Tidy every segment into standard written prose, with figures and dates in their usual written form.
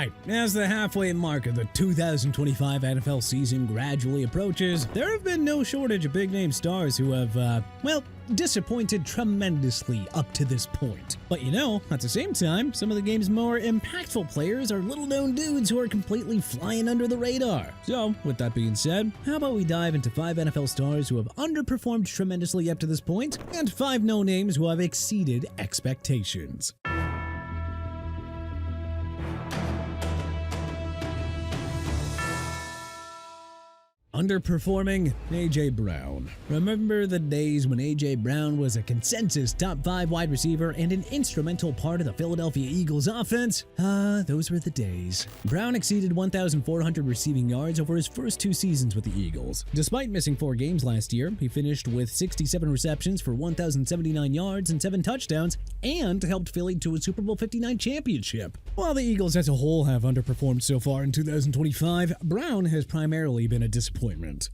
Alright, as the halfway mark of the 2025 NFL season gradually approaches, there have been no shortage of big-name stars who have, disappointed tremendously up to this point. But at the same time, some of the game's more impactful players are little-known dudes who are completely flying under the radar. So, with that being said, how about we dive into 5 NFL stars who have underperformed tremendously up to this point, and 5 no-names who have exceeded expectations. Underperforming A.J. Brown. Remember the days when A.J. Brown was a consensus top 5 wide receiver and an instrumental part of the Philadelphia Eagles offense? Those were the days. Brown exceeded 1,400 receiving yards over his first 2 seasons with the Eagles. Despite missing 4 games last year, he finished with 67 receptions for 1,079 yards and 7 touchdowns, and helped Philly to a Super Bowl 59 championship. While the Eagles as a whole have underperformed so far in 2025, Brown has primarily been a disappointment.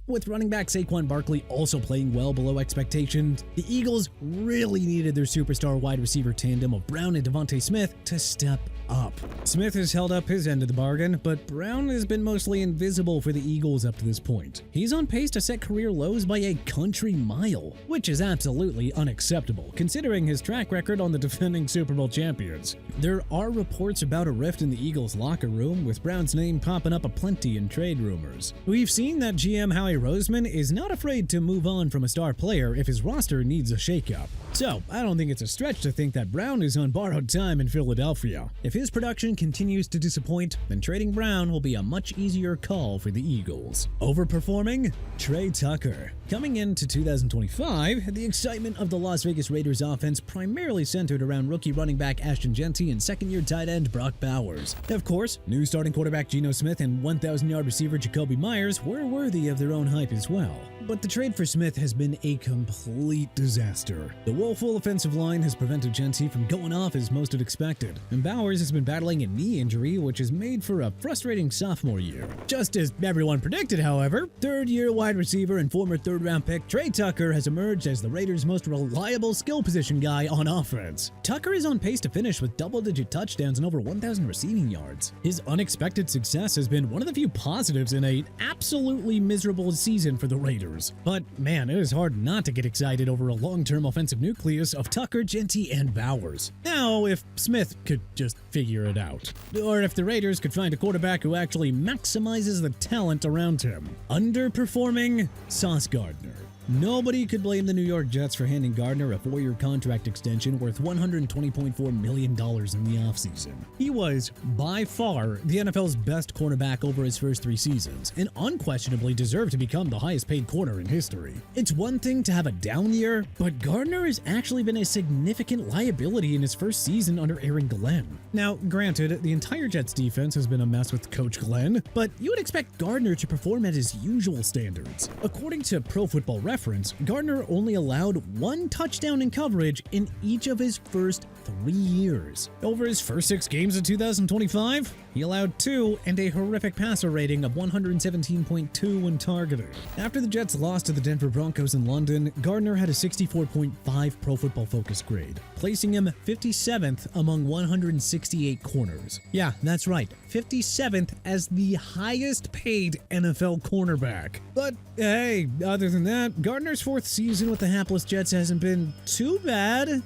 With running back Saquon Barkley also playing well below expectations, the Eagles really needed their superstar wide receiver tandem of Brown and Devontae Smith to step up. Smith has held up his end of the bargain, but Brown has been mostly invisible for the Eagles up to this point. He's on pace to set career lows by a country mile, which is absolutely unacceptable considering his track record on the defending Super Bowl champions. There are reports about a rift in the Eagles locker room, with Brown's name popping up aplenty in trade rumors. We've seen that GM Howie Roseman is not afraid to move on from a star player if his roster needs a shakeup. So, I don't think it's a stretch to think that Brown is on borrowed time in Philadelphia. If his production continues to disappoint, then trading Brown will be a much easier call for the Eagles. Overperforming? Trey Tucker. Coming into 2025, the excitement of the Las Vegas Raiders offense primarily centered around rookie running back Ashton Jeanty and second-year tight end Brock Bowers. Of course, new starting quarterback Geno Smith and 1,000-yard receiver Jacoby Myers were worthy of their own hype as well. But the trade for Smith has been a complete disaster. The woeful offensive line has prevented Jeanty from going off as most had expected, and Bowers has been battling a knee injury, which has made for a frustrating sophomore year. Just as everyone predicted, however, third-year wide receiver and former third-round pick Trey Tucker has emerged as the Raiders' most reliable skill position guy on offense. Tucker is on pace to finish with double-digit touchdowns and over 1,000 receiving yards. His unexpected success has been one of the few positives in an absolutely miserable season for the Raiders. But man, it is hard not to get excited over a long-term offensive nucleus of Tucker, Jeanty, and Bowers. Now, if Smith could just figure it out. Or if the Raiders could find a quarterback who actually maximizes the talent around him. Underperforming? Sauce Gardner. Nobody could blame the New York Jets for handing Gardner a 4-year contract extension worth $120.4 million in the offseason. He was, by far, the NFL's best cornerback over his first 3 seasons, and unquestionably deserved to become the highest-paid corner in history. It's one thing to have a down year, but Gardner has actually been a significant liability in his first season under Aaron Glenn. Now, granted, the entire Jets defense has been a mess with Coach Glenn, but you would expect Gardner to perform at his usual standards. According to Pro Football Reference, Gardner only allowed 1 touchdown in coverage in each of his first 3 years. Over his first 6 games of 2025, he allowed 2 and a horrific passer rating of 117.2 when targeted. After the Jets lost to the Denver Broncos in London, Gardner had a 64.5 Pro Football Focus grade, placing him 57th among 168 corners. Yeah, that's right, 57th as the highest paid NFL cornerback. But hey, other than that, Gardner's 4th season with the hapless Jets hasn't been too bad.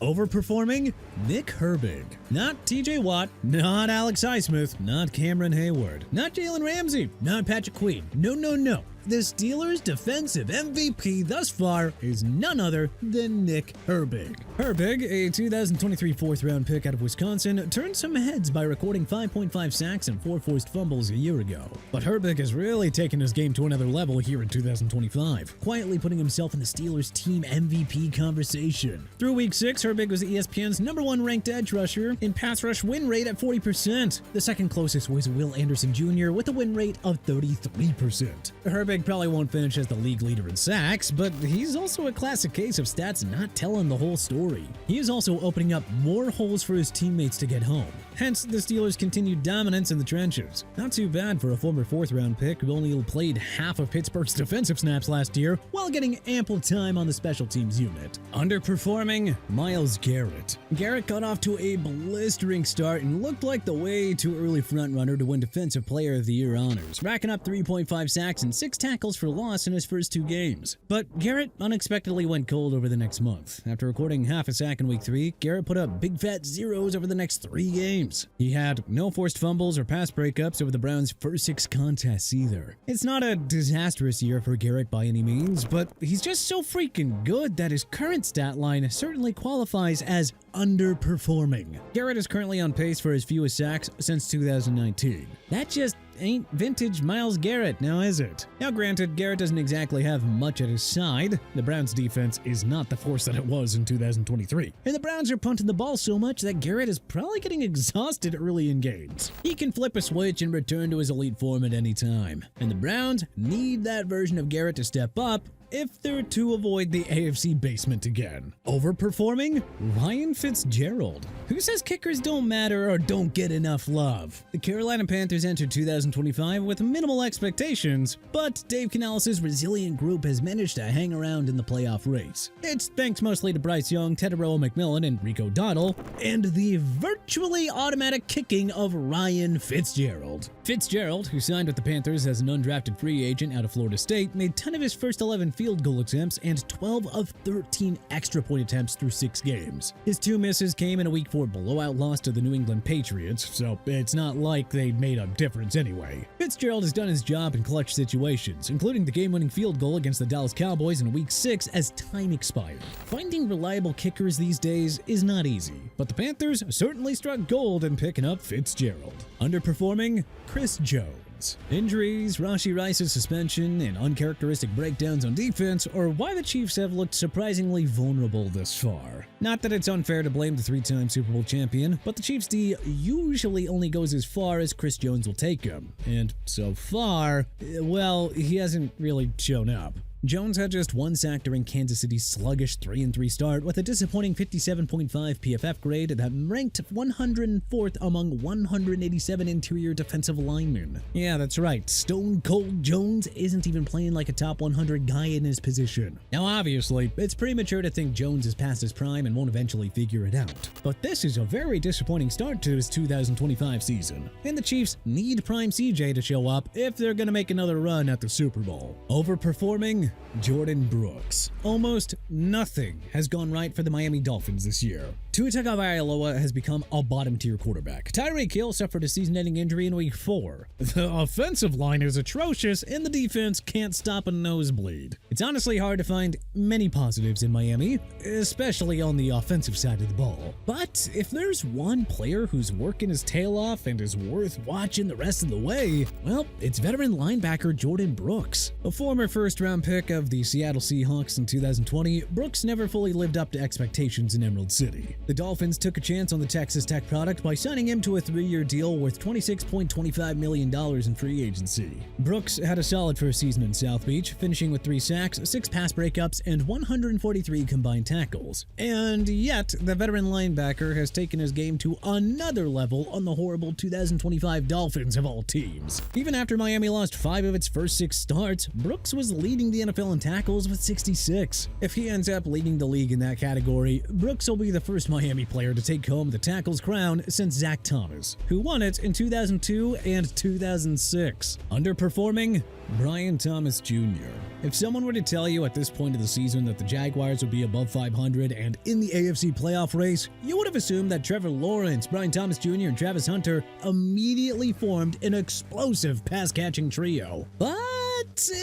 Overperforming? Nick Herbig. Not TJ Watt, not Alex Highsmith, not Cameron Hayward, not Jalen Ramsey, not Patrick Queen. No. The Steelers' defensive MVP thus far is none other than Nick Herbig. Herbig, a 2023 4th-round pick out of Wisconsin, turned some heads by recording 5.5 sacks and 4 forced fumbles a year ago. But Herbig has really taken his game to another level here in 2025, quietly putting himself in the Steelers' team MVP conversation. Through Week 6, Herbig was ESPN's #1 ranked edge rusher in pass rush win rate at 40%. The second closest was Will Anderson Jr. with a win rate of 33%. Herbig probably won't finish as the league leader in sacks, but he's also a classic case of stats not telling the whole story. story. He is also opening up more holes for his teammates to get home. Hence, the Steelers' continued dominance in the trenches. Not too bad for a former 4th-round pick who only played half of Pittsburgh's defensive snaps last year while getting ample time on the special teams unit. Underperforming, Myles Garrett. Garrett got off to a blistering start and looked like the way too early frontrunner to win Defensive Player of the Year honors, racking up 3.5 sacks and 6 tackles for loss in his first 2 games. But Garrett unexpectedly went cold over the next month. After recording half a sack in week 3, Garrett put up big fat zeros over the next 3 games. He had no forced fumbles or pass breakups over the Browns' first 6 contests either. It's not a disastrous year for Garrett by any means, but he's just so freaking good that his current stat line certainly qualifies as underperforming. Garrett is currently on pace for his fewest sacks since 2019. That just ain't vintage Myles Garrett, now is it? Now granted, Garrett doesn't exactly have much at his side. The Browns' defense is not the force that it was in 2023. And the Browns are punting the ball so much that Garrett is probably getting exhausted early in games. He can flip a switch and return to his elite form at any time. And the Browns need that version of Garrett to step up if they're to avoid the AFC basement again. Overperforming? Ryan Fitzgerald. Who says kickers don't matter or don't get enough love? The Carolina Panthers entered 2025 with minimal expectations, but Dave Canales' resilient group has managed to hang around in the playoff race. It's thanks mostly to Bryce Young, Tedero McMillan, and Rico Dowdle, and the virtually automatic kicking of Ryan Fitzgerald. Fitzgerald, who signed with the Panthers as an undrafted free agent out of Florida State, made 10 of his first 11 field goal attempts and 12 of 13 extra point attempts through 6 games. His 2 misses came in a Week 4 blowout loss to the New England Patriots, so it's not like they made a difference anyway. Fitzgerald has done his job in clutch situations, including the game-winning field goal against the Dallas Cowboys in Week 6 as time expired. Finding reliable kickers these days is not easy, but the Panthers certainly struck gold in picking up Fitzgerald. Underperforming, Chris Jones. Injuries, Rashee Rice's suspension, and uncharacteristic breakdowns on defense are why the Chiefs have looked surprisingly vulnerable this far. Not that it's unfair to blame the 3-time Super Bowl champion, but the Chiefs' D usually only goes as far as Chris Jones will take him. And so far, well, he hasn't really shown up. Jones had just 1 sack during Kansas City's sluggish 3-3 start with a disappointing 57.5 PFF grade that ranked 104th among 187 interior defensive linemen. Yeah, that's right, Stone Cold Jones isn't even playing like a top 100 guy in his position. Now obviously, it's premature to think Jones is past his prime and won't eventually figure it out. But this is a very disappointing start to his 2025 season, and the Chiefs need prime CJ to show up if they're gonna make another run at the Super Bowl. Overperforming? Jordan Brooks. Almost nothing has gone right for the Miami Dolphins this year. Tua Tagovailoa has become a bottom-tier quarterback. Tyreek Hill suffered a season-ending injury in Week 4. The offensive line is atrocious, and the defense can't stop a nosebleed. It's honestly hard to find many positives in Miami, especially on the offensive side of the ball. But if there's one player who's working his tail off and is worth watching the rest of the way, well, it's veteran linebacker Jordan Brooks. A former first-round pick of the Seattle Seahawks in 2020, Brooks never fully lived up to expectations in Emerald City. The Dolphins took a chance on the Texas Tech product by signing him to a 3-year deal worth $26.25 million in free agency. Brooks had a solid first season in South Beach, finishing with 3 sacks, 6 pass breakups, and 143 combined tackles. And yet, the veteran linebacker has taken his game to another level on the horrible 2025 Dolphins of all teams. Even after Miami lost 5 of its first 6 starts, Brooks was leading the NFL in tackles with 66. If he ends up leading the league in that category, Brooks will be the first Miami player to take home the tackles crown since Zach Thomas, who won it in 2002 and 2006. Underperforming? Brian Thomas Jr. If someone were to tell you at this point of the season that the Jaguars would be above 500 and in the AFC playoff race, you would have assumed that Trevor Lawrence, Brian Thomas Jr., and Travis Hunter immediately formed an explosive pass-catching trio. But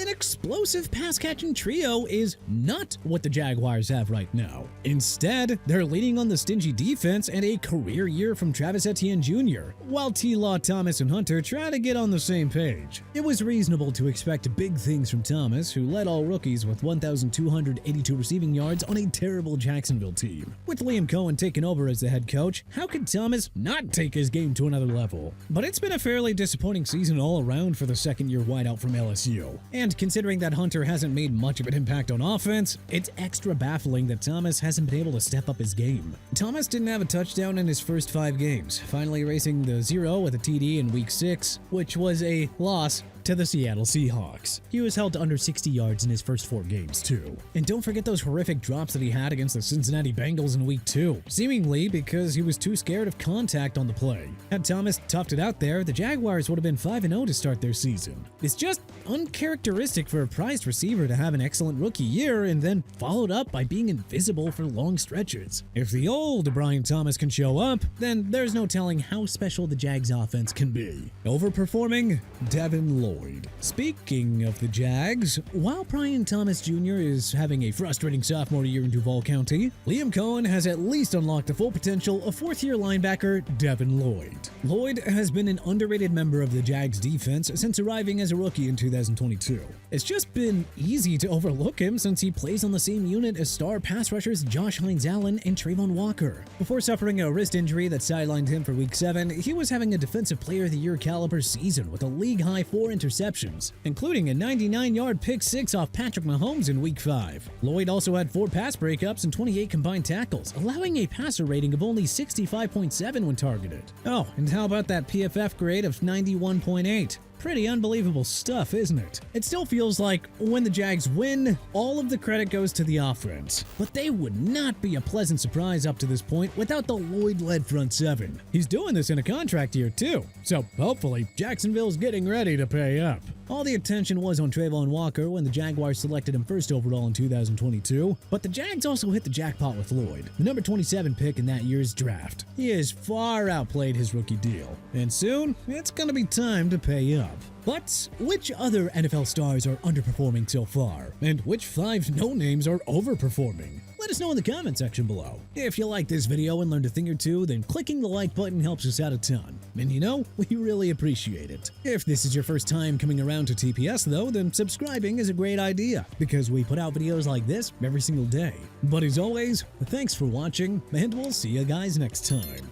an explosive pass-catching trio is not what the Jaguars have right now. Instead, they're leaning on the stingy defense and a career year from Travis Etienne Jr., while T-Law, Thomas, and Hunter try to get on the same page. It was reasonable to expect big things from Thomas, who led all rookies with 1,282 receiving yards on a terrible Jacksonville team. With Liam Cohen taking over as the head coach, how could Thomas not take his game to another level? But it's been a fairly disappointing season all around for the second-year wideout from LSU. And considering that Hunter hasn't made much of an impact on offense, it's extra baffling that Thomas hasn't been able to step up his game. Thomas didn't have a touchdown in his first 5 games, finally erasing the 0 with a TD in Week 6, which was a loss to the Seattle Seahawks. He was held to under 60 yards in his first 4 games, too. And don't forget those horrific drops that he had against the Cincinnati Bengals in Week 2, seemingly because he was too scared of contact on the play. Had Thomas toughed it out there, the Jaguars would have been 5-0 to start their season. It's just uncharacteristic for a prized receiver to have an excellent rookie year and then followed up by being invisible for long stretches. If the old Brian Thomas can show up, then there's no telling how special the Jags offense can be. Overperforming, Devin, Lloyd. Speaking of the Jags, while Brian Thomas Jr. is having a frustrating sophomore year in Duval County, Liam Cohen has at least unlocked the full potential of 4th-year linebacker Devin Lloyd. Lloyd has been an underrated member of the Jags defense since arriving as a rookie in 2022. It's just been easy to overlook him since he plays on the same unit as star pass rushers Josh Hines-Allen and Trayvon Walker. Before suffering a wrist injury that sidelined him for Week 7, he was having a Defensive Player of the Year caliber season with a league-high 4 interceptions, including a 99-yard pick 6 off Patrick Mahomes in Week 5. Lloyd also had 4 pass breakups and 28 combined tackles, allowing a passer rating of only 65.7 when targeted. Oh, and how about that PFF grade of 91.8? Pretty unbelievable stuff, isn't it? It still feels like when the Jags win, all of the credit goes to the offense. But they would not be a pleasant surprise up to this point without the Lloyd-led front 7. He's doing this in a contract year too, so hopefully Jacksonville's getting ready to pay up. All the attention was on Trayvon Walker when the Jaguars selected him first overall in 2022, but the Jags also hit the jackpot with Lloyd, the number 27 pick in that year's draft. He has far outplayed his rookie deal, and soon it's gonna be time to pay up. But which other NFL stars are underperforming so far? And which 5 no-names are overperforming? Let us know in the comment section below. If you like this video and learned a thing or two, then clicking the like button helps us out a ton. And you know, we really appreciate it. If this is your first time coming around to TPS though, then subscribing is a great idea, because we put out videos like this every single day. But as always, thanks for watching, and we'll see you guys next time.